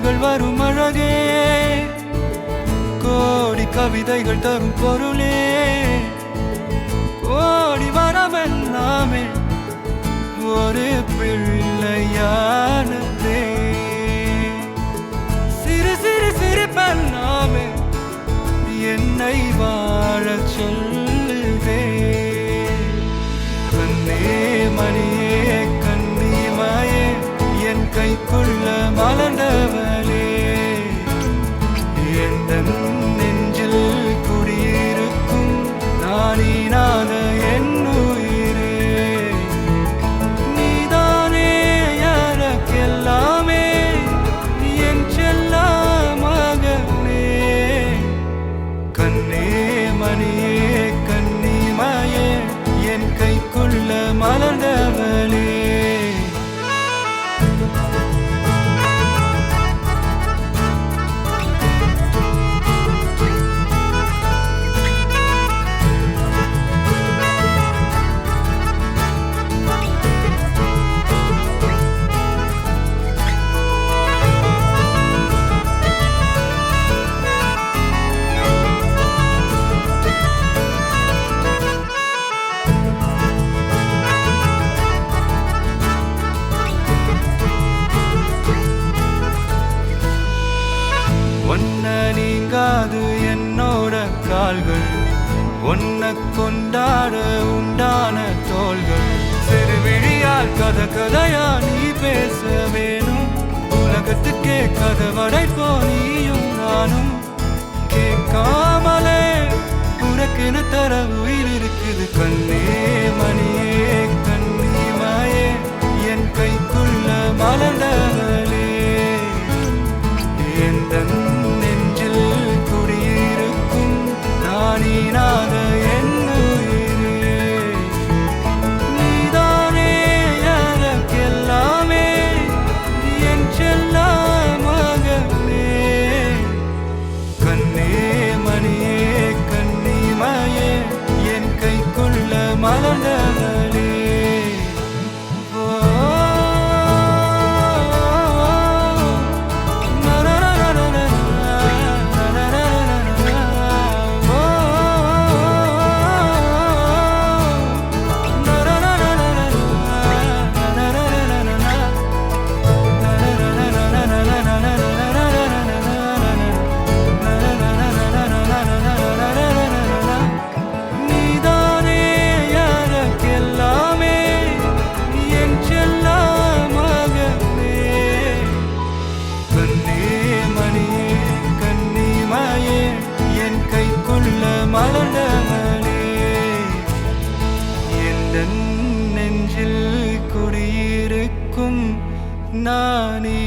கனவுகள் வரும் அழகே, கோடி கவிதைகள் தரும் பொருளே, கோடி வரமெல்லாமே ஒரு பிள்ளையானதே. சிறு சிறு சிரிப்பெல்லாமே என்னை வாழச் சொல்லுதே. கண்ணே மணியே கண்ணிமாயே என் கைக்குள்ள மலர்ந்தவளே, எந்தன் நெஞ்சில் குடியிருக்கும் நானீனான என் உயிரே. நீதானே எனக்கெல்லாமே, என் செல்ல மகனே. கண்ணே மணியே கண்ணிமாயே என் கைக்குள்ள மலர்ந்தவளே. ஒன்ன நீங்காது என்னோட கால்கள், ஒன்ன கொண்டாட உண்டான தோள்கள். சிறு விழியால் கதை கதையா நீ பேச வேணும், உலகத்துக்கே கதை வடைப்போ நீயும் நானும். கேட்காமலே உனக்கென தர உயிர் இருக்குது. கண்ணே மணியே கண்ணிமாயே என் கைக்குள்ள மலர்ந்தவளே, எந்தன் நெஞ்சில் குடியிருக்கும் நானீனாக என் உயிரே. நீதானே எனக்கெல்லாமே, என் செல்ல மகனே. கண்ணே மணியே கண்ணிமாயே என் கைக்குள்ள மலர்ந்தவளே. மலர்ந்தவளே, எந்தன் நெஞ்சில் குடியிருக்கும் நானே.